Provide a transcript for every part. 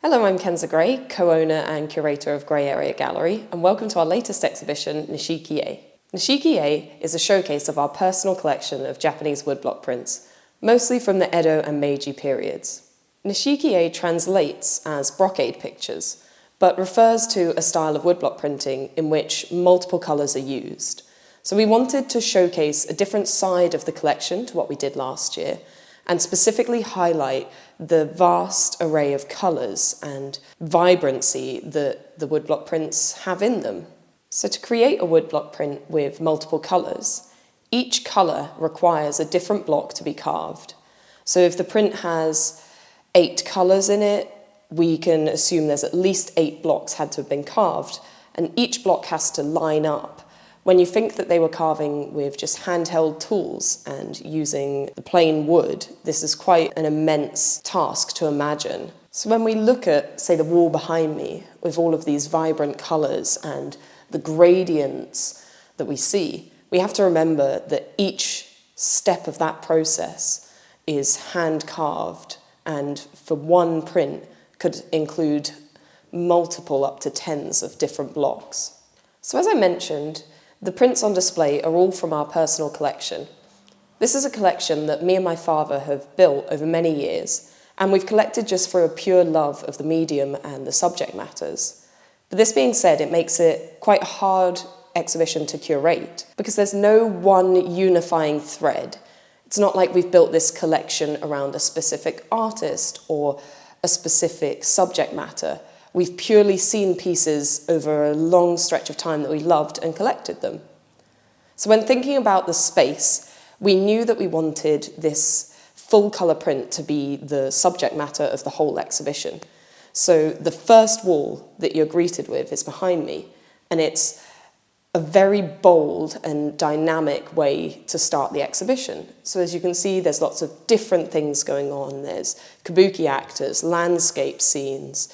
Hello, I'm Kenza Gray, co-owner and curator of Grey Area Gallery, and welcome to our latest exhibition, Nishiki-e. Nishiki-e is a showcase of our personal collection of Japanese woodblock prints, mostly from the Edo and Meiji periods. Nishiki-e translates as brocade pictures, but refers to a style of woodblock printing in which multiple colours are used. So we wanted to showcase a different side of the collection to what we did last year, and specifically highlight the vast array of colours and vibrancy that the woodblock prints have in them. So to create a woodblock print with multiple colours, each colour requires a different block to be carved. So if the print has 8 colours in it, we can assume there's at least 8 blocks had to have been carved, and each block has to line up. When you think that they were carving with just handheld tools and using the plain wood, this is quite an immense task to imagine. So when we look at, say, the wall behind me with all of these vibrant colours and the gradients that we see, we have to remember that each step of that process is hand carved, and for one print could include multiple up to tens of different blocks. So as I mentioned, the prints on display are all from our personal collection. This is a collection that me and my father have built over many years, and we've collected just for a pure love of the medium and the subject matters. But this being said, it makes it quite a hard exhibition to curate, because there's no one unifying thread. It's not like we've built this collection around a specific artist or a specific subject matter. We've purely seen pieces over a long stretch of time that we loved and collected them. So when thinking about the space, we knew that we wanted this full colour print to be the subject matter of the whole exhibition. So the first wall that you're greeted with is behind me, and it's a very bold and dynamic way to start the exhibition. So as you can see, there's lots of different things going on. There's kabuki actors, landscape scenes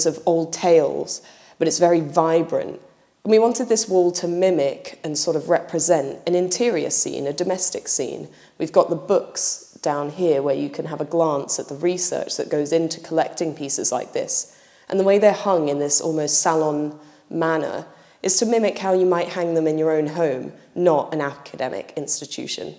of old tales, but it's very vibrant. And we wanted this wall to mimic and sort of represent an interior scene, a domestic scene. We've got the books down here where you can have a glance at the research that goes into collecting pieces like this. And the way they're hung in this almost salon manner is to mimic how you might hang them in your own home, not an academic institution.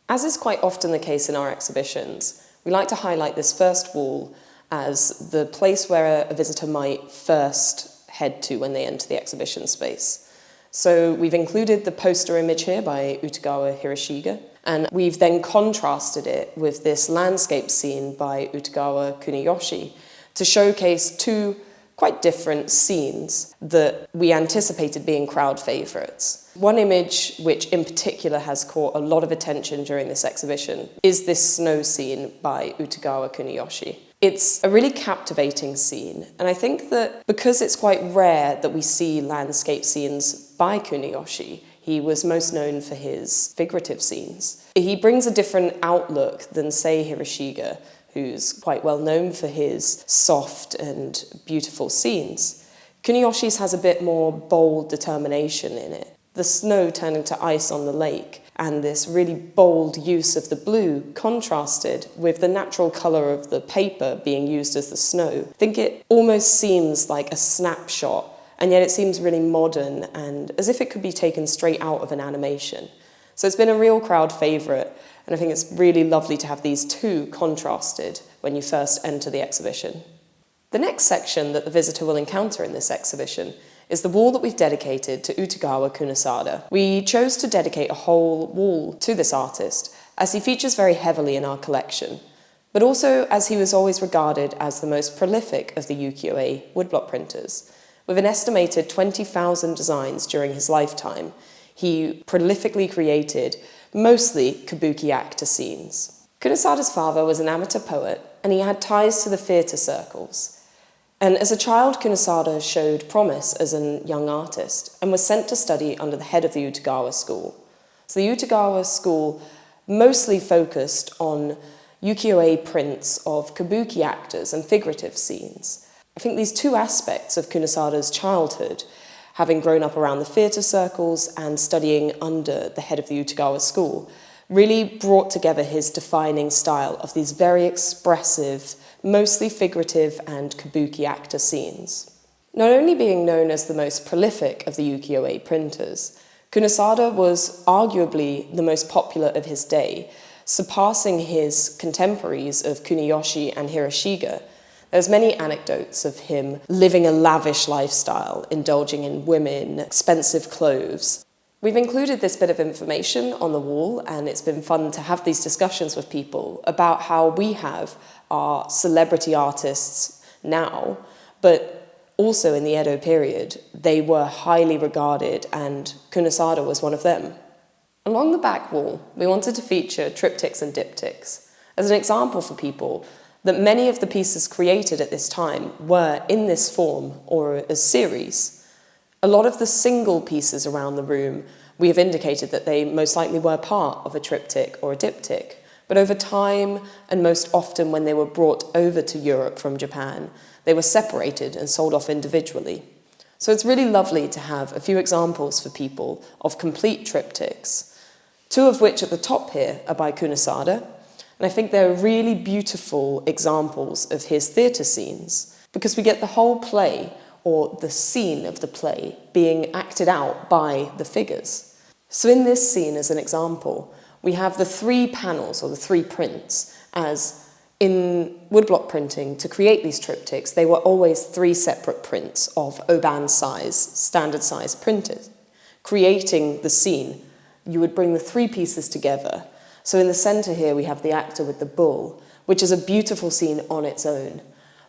As is quite often the case in our exhibitions, we like to highlight this first wall as the place where a visitor might first head to when they enter the exhibition space. So we've included the poster image here by Utagawa Hiroshige, and we've then contrasted it with this landscape scene by Utagawa Kuniyoshi to showcase 2 quite different scenes that we anticipated being crowd favourites. One image which in particular has caught a lot of attention during this exhibition is this snow scene by Utagawa Kuniyoshi. It's a really captivating scene, and I think that because it's quite rare that we see landscape scenes by Kuniyoshi, he was most known for his figurative scenes. He brings a different outlook than, say, Hiroshige, who's quite well known for his soft and beautiful scenes. Kuniyoshi's has a bit more bold determination in it. The snow turning to ice on the lake, and this really bold use of the blue contrasted with the natural colour of the paper being used as the snow. I think it almost seems like a snapshot, and yet it seems really modern and as if it could be taken straight out of an animation. So it's been a real crowd favourite, and I think it's really lovely to have these 2 contrasted when you first enter the exhibition. The next section that the visitor will encounter in this exhibition is the wall that we've dedicated to Utagawa Kunisada. We chose to dedicate a whole wall to this artist, as he features very heavily in our collection, but also as he was always regarded as the most prolific of the ukiyo-e woodblock printers. With an estimated 20,000 designs during his lifetime, he prolifically created mostly kabuki actor scenes. Kunisada's father was an amateur poet, and he had ties to the theatre circles. And as a child, Kunisada showed promise as a young artist and was sent to study under the head of the Utagawa school. So the Utagawa school mostly focused on ukiyo-e prints of kabuki actors and figurative scenes. I think these 2 aspects of Kunisada's childhood, having grown up around the theatre circles and studying under the head of the Utagawa school, really brought together his defining style of these very expressive, mostly figurative and kabuki actor scenes. Not only being known as the most prolific of the ukiyo-e printers, Kunisada was arguably the most popular of his day, surpassing his contemporaries of Kuniyoshi and Hiroshige. There's many anecdotes of him living a lavish lifestyle, indulging in women, expensive clothes. We've included this bit of information on the wall, and it's been fun to have these discussions with people about how we have our celebrity artists now, but also in the Edo period, they were highly regarded, and Kunisada was one of them. Along the back wall, we wanted to feature triptychs and diptychs as an example for people that many of the pieces created at this time were in this form or as series. A lot of the single pieces around the room, we have indicated that they most likely were part of a triptych or a diptych, but over time, and most often when they were brought over to Europe from Japan, they were separated and sold off individually. So it's really lovely to have a few examples for people of complete triptychs, two of which at the top here are by Kunisada, and I think they're really beautiful examples of his theatre scenes, because we get the whole play, or the scene of the play, being acted out by the figures. So in this scene, as an example, we have the three panels, or the three prints, as in woodblock printing, to create these triptychs, they were always three separate prints of Oban size, standard size printed. Creating the scene, you would bring the three pieces together. So in the center here, we have the actor with the bull, which is a beautiful scene on its own.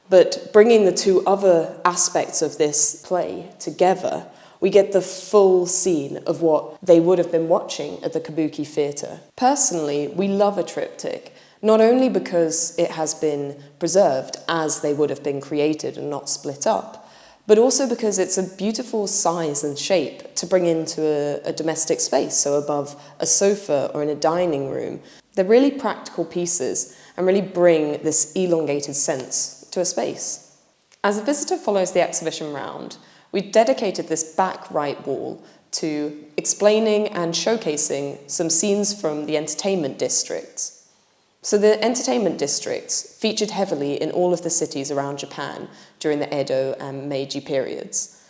But bringing the two other aspects of this play together, we get the full scene of what they would have been watching at the Kabuki theatre. Personally, we love a triptych, not only because it has been preserved as they would have been created and not split up, but also because it's a beautiful size and shape to bring into a domestic space, so above a sofa or in a dining room. They're really practical pieces and really bring this elongated sense to a space. As the visitor follows the exhibition round, we dedicated this back right wall to explaining and showcasing some scenes from the entertainment districts. So the entertainment districts featured heavily in all of the cities around Japan during the Edo and Meiji periods.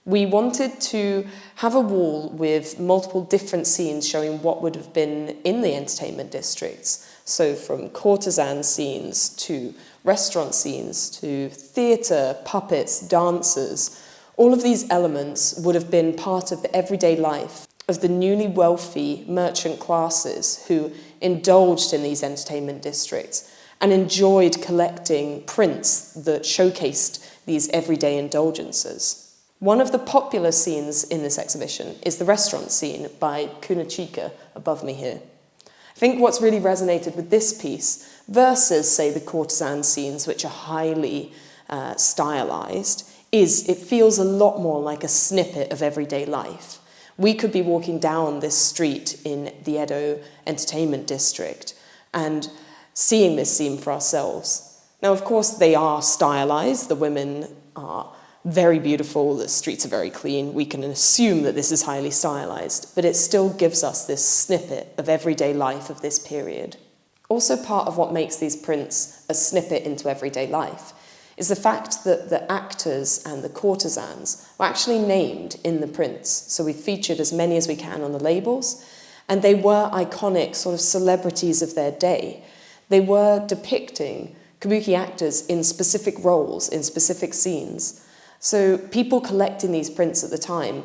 We wanted to have a wall with multiple different scenes showing what would have been in the entertainment districts. So from courtesan scenes to restaurant scenes to theatre, puppets, dancers. All of these elements would have been part of the everyday life of the newly wealthy merchant classes who indulged in these entertainment districts and enjoyed collecting prints that showcased these everyday indulgences. One of the popular scenes in this exhibition is the restaurant scene by Nishiki-e above me here. I think what's really resonated with this piece versus, say, the courtesan scenes, which are highly stylized, is it feels a lot more like a snippet of everyday life. We could be walking down this street in the Edo entertainment district and seeing this scene for ourselves. Now, of course, they are stylized. The women are very beautiful. The streets are very clean. We can assume that this is highly stylized, but it still gives us this snippet of everyday life of this period. Also, part of what makes these prints a snippet into everyday life is the fact that the actors and the courtesans were actually named in the prints. So we featured as many as we can on the labels, and they were iconic sort of celebrities of their day. They were depicting kabuki actors in specific roles, in specific scenes. So people collecting these prints at the time,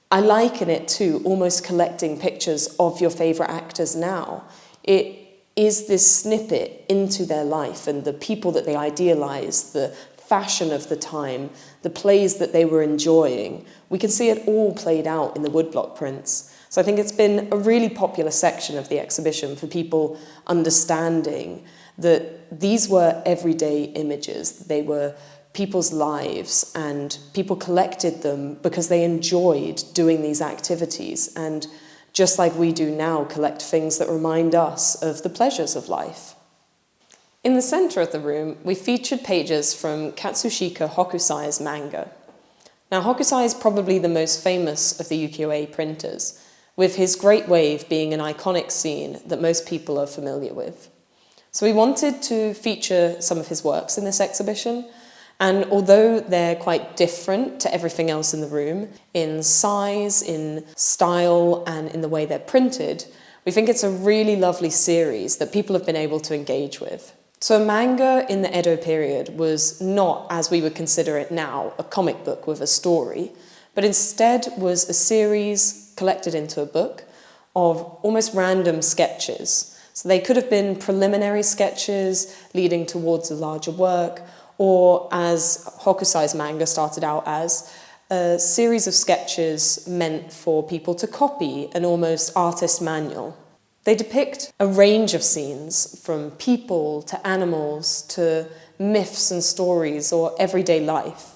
I liken it to almost collecting pictures of your favourite actors now. It is this snippet into their life and the people that they idealised, the fashion of the time, the plays that they were enjoying. We can see it all played out in the woodblock prints. So I think it's been a really popular section of the exhibition for people understanding that these were everyday images. They were people's lives, and people collected them because they enjoyed doing these activities, and just like we do now, collect things that remind us of the pleasures of life. In the center of the room, we featured pages from Katsushika Hokusai's manga. Now, Hokusai is probably the most famous of the ukiyo-e printers, with his Great Wave being an iconic scene that most people are familiar with. So we wanted to feature some of his works in this exhibition, and although they're quite different to everything else in the room, in size, in style, and in the way they're printed, we think it's a really lovely series that people have been able to engage with. So manga in the Edo period was not, as we would consider it now, a comic book with a story, but instead was a series collected into a book of almost random sketches. So they could have been preliminary sketches leading towards a larger work, or as Hokusai's manga started out as, a series of sketches meant for people to copy an almost artist manual. They depict a range of scenes, from people to animals to myths and stories or everyday life.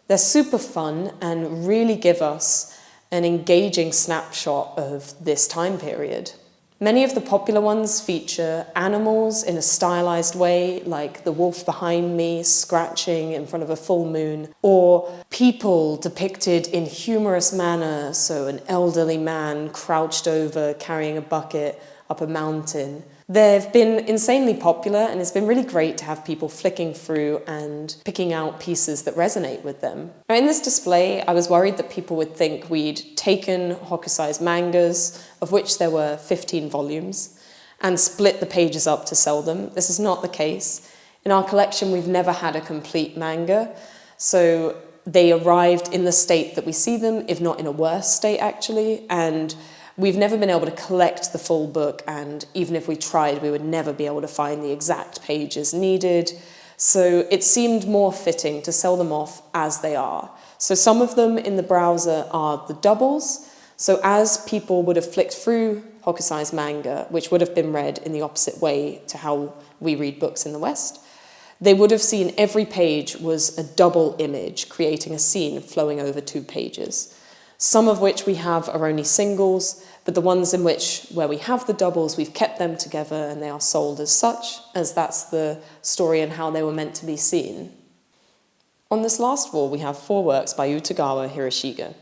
They're super fun and really give us an engaging snapshot of this time period. Many of the popular ones feature animals in a stylized way, like the wolf behind me scratching in front of a full moon, or people depicted in humorous manner, so an elderly man crouched over carrying a bucket up a mountain. They've been insanely popular, and it's been really great to have people flicking through and picking out pieces that resonate with them. Now, in this display, I was worried that people would think we'd taken Hokusai's mangas, of which there were 15 volumes, and split the pages up to sell them. This is not the case. In our collection, we've never had a complete manga, so they arrived in the state that we see them, if not in a worse state, actually, and we've never been able to collect the full book, and even if we tried, we would never be able to find the exact pages needed. So it seemed more fitting to sell them off as they are. So some of them in the browser are the doubles. So as people would have flicked through Hokusai's manga, which would have been read in the opposite way to how we read books in the West, they would have seen every page was a double image, creating a scene flowing over 2 pages. Some of which we have are only singles, but the ones in which, where we have the doubles, we've kept them together and they are sold as such, as that's the story and how they were meant to be seen. On this last wall, we have 4 works by Utagawa Hiroshige.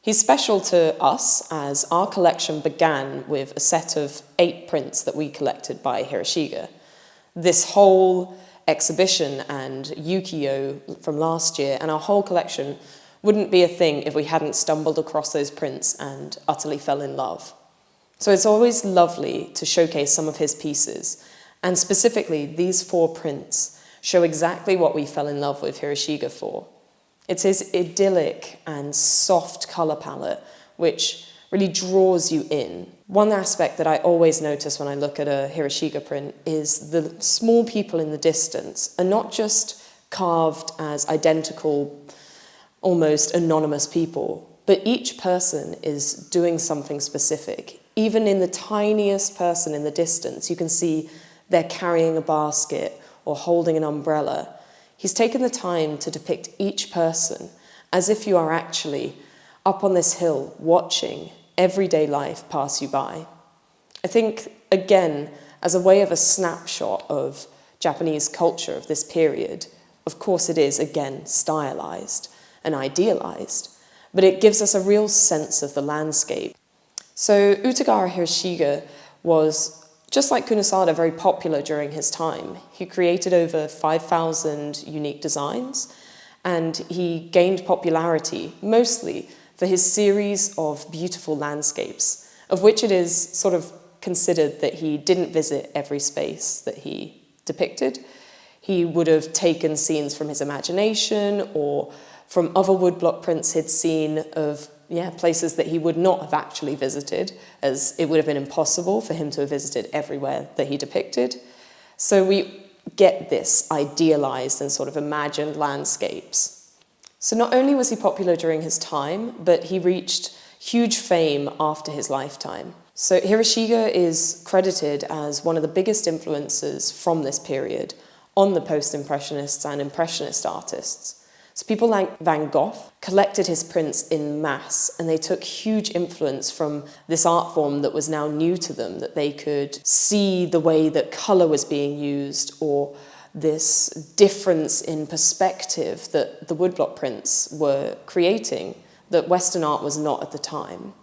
He's special to us as our collection began with a set of 8 prints that we collected by Hiroshige. This whole exhibition and Ukiyo from last year and our whole collection wouldn't be a thing if we hadn't stumbled across those prints and utterly fell in love. So it's always lovely to showcase some of his pieces, and specifically these 4 prints show exactly what we fell in love with Hiroshige for. It's his idyllic and soft colour palette, which really draws you in. One aspect that I always notice when I look at a Hiroshige print is the small people in the distance are not just carved as identical, almost anonymous people, but each person is doing something specific. Even in the tiniest person in the distance, you can see they're carrying a basket or holding an umbrella. He's taken the time to depict each person as if you are actually up on this hill watching everyday life pass you by. I think, again, as a way of a snapshot of Japanese culture of this period, of course it is, again, stylized and idealized, but it gives us a real sense of the landscape. So Utagawa Hiroshige was, just like Kunisada, very popular during his time. He created over 5,000 unique designs, and he gained popularity mostly for his series of beautiful landscapes, of which it is sort of considered that he didn't visit every space that he depicted. He would have taken scenes from his imagination or from other woodblock prints he'd seen of places that he would not have actually visited, as it would have been impossible for him to have visited everywhere that he depicted. So we get this idealized and sort of imagined landscapes. So not only was he popular during his time, but he reached huge fame after his lifetime. So Hiroshige is credited as one of the biggest influences from this period on the post-impressionists and impressionist artists. So people like Van Gogh collected his prints in mass, and they took huge influence from this art form that was now new to them, that they could see the way that colour was being used, or this difference in perspective that the woodblock prints were creating that Western art was not at the time.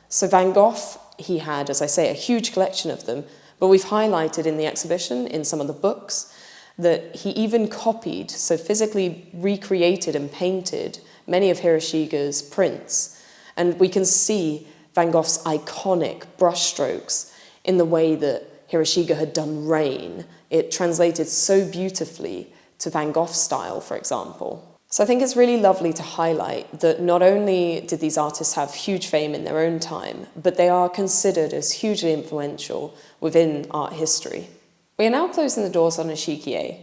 So Van Gogh, he had, as I say, a huge collection of them, but we've highlighted in the exhibition, in some of the books, that he even copied, so physically recreated and painted many of Hiroshige's prints. And we can see Van Gogh's iconic brushstrokes in the way that Hiroshige had done rain. It translated so beautifully to Van Gogh's style, for example. So I think it's really lovely to highlight that not only did these artists have huge fame in their own time, but they are considered as hugely influential within art history. We are now closing the doors on Nishiki-e.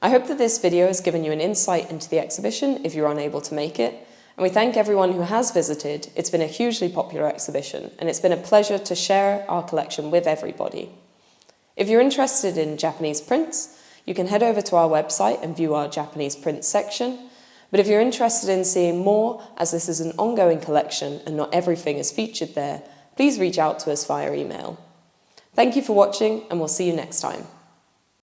I hope that this video has given you an insight into the exhibition if you're unable to make it, and we thank everyone who has visited. It's been a hugely popular exhibition, and it's been a pleasure to share our collection with everybody. If you're interested in Japanese prints, you can head over to our website and view our Japanese prints section. But if you're interested in seeing more, as this is an ongoing collection and not everything is featured there, please reach out to us via email. Thank you for watching, and we'll see you next time.